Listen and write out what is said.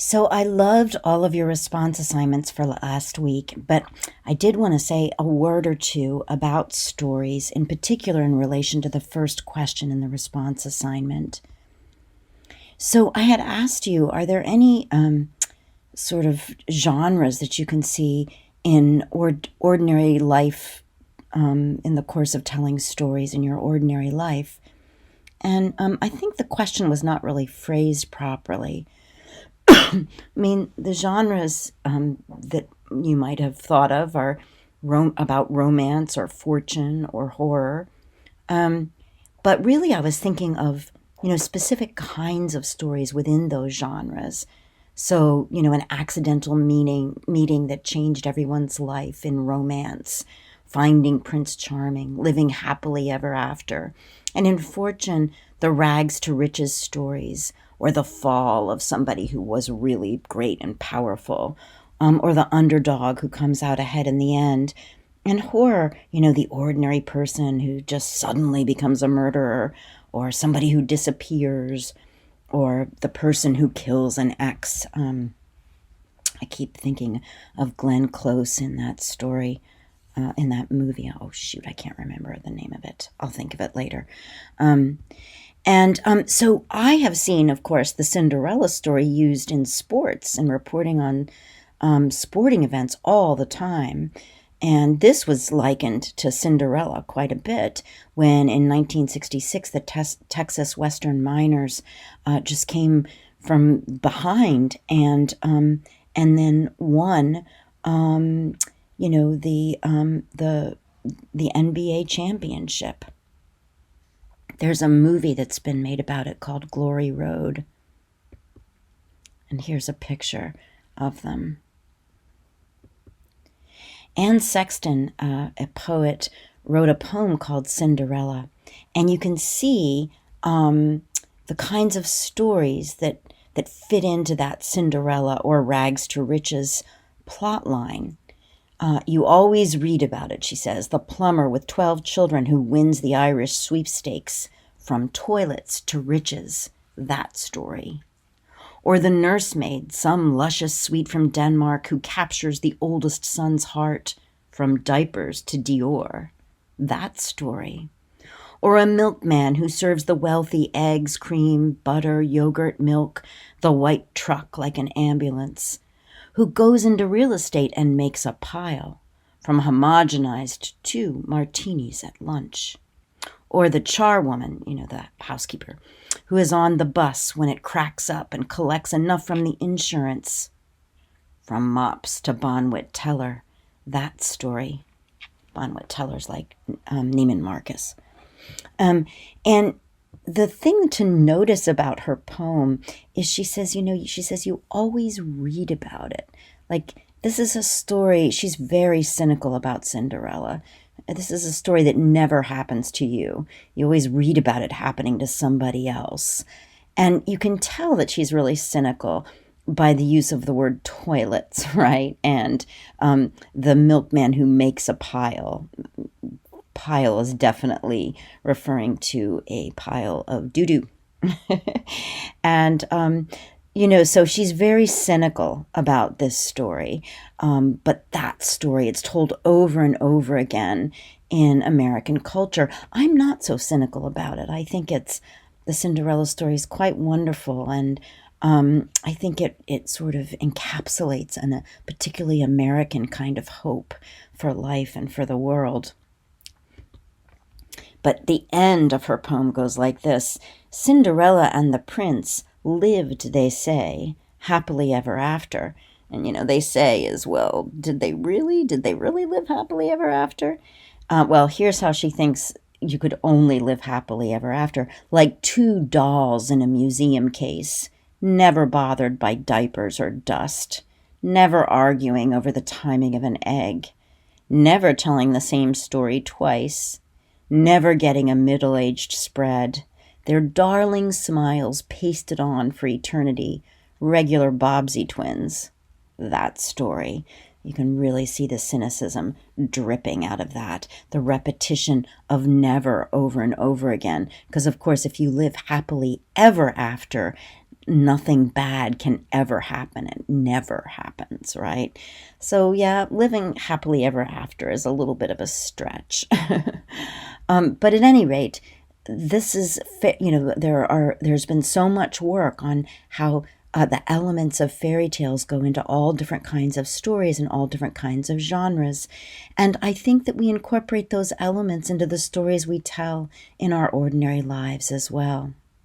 So I loved all of your response assignments for last week, but I did want to say a word or two about stories, in particular in relation to the first question in the response assignment. So I had asked you, are there any sort of genres that you can see in ordinary life, in the course of telling stories in your ordinary life? And I think the question was not really phrased properly. I mean, the genres that you might have thought of are about romance or fortune or horror. But really, I was thinking of, specific kinds of stories within those genres. So, an accidental meeting that changed everyone's life in romance, finding Prince Charming, living happily ever after. And in fortune, the rags to riches stories, or the fall of somebody who was really great and powerful, or the underdog who comes out ahead in the end. And horror, the ordinary person who just suddenly becomes a murderer, or somebody who disappears, or the person who kills an ex. I keep thinking of Glenn Close in that story, in that movie. Oh, shoot, I can't remember the name of it. I'll think of it later. So I have seen, of course, the Cinderella story used in sports and reporting on sporting events all the time. And this was likened to Cinderella quite a bit when in 1966 the Texas Western Miners just came from behind and then won, the NBA championship. There's a movie that's been made about it called Glory Road. And here's a picture of them. Anne Sexton, a poet, wrote a poem called Cinderella. And you can see the kinds of stories that fit into that Cinderella or rags to riches plot line. You always read about it, she says, the plumber with 12 children who wins the Irish sweepstakes, from toilets to riches, that story. Or the nursemaid, some luscious sweet from Denmark, who captures the oldest son's heart, from diapers to Dior, that story. Or a milkman who serves the wealthy eggs, cream, butter, yogurt, milk, the white truck like an ambulance, who goes into real estate and makes a pile, from homogenized to martinis at lunch. Or the charwoman, the housekeeper, who is on the bus when it cracks up and collects enough from the insurance. From mops to Bonwit Teller, that story. Bonwit Teller's like Neiman Marcus. And the thing to notice about her poem is she says you always read about it. Like, this is a story, she's very cynical about Cinderella. This is a story that never happens to you. You always read about it happening to somebody else. And you can tell that she's really cynical by the use of the word toilets, right? And the milkman who makes a pile. Pile is definitely referring to a pile of doo-doo. And, so she's very cynical about this story. But that story, it's told over and over again in American culture. I'm not so cynical about it. I think the Cinderella story is quite wonderful. And I think it sort of encapsulates a particularly American kind of hope for life and for the world. But the end of her poem goes like this. Cinderella and the prince lived, they say, happily ever after. And, they say as well, did they really live happily ever after? Well, here's how she thinks you could only live happily ever after. Like two dolls in a museum case, never bothered by diapers or dust, never arguing over the timing of an egg, never telling the same story twice, never getting a middle-aged spread, their darling smiles pasted on for eternity, regular Bobbsey twins. That story. You can really see the cynicism dripping out of that, the repetition of never over and over again. Because, of course, if you live happily ever after, nothing bad can ever happen. It never happens, right? So yeah, living happily ever after is a little bit of a stretch. But at any rate, this is, there's been so much work on how the elements of fairy tales go into all different kinds of stories and all different kinds of genres. And I think that we incorporate those elements into the stories we tell in our ordinary lives as well.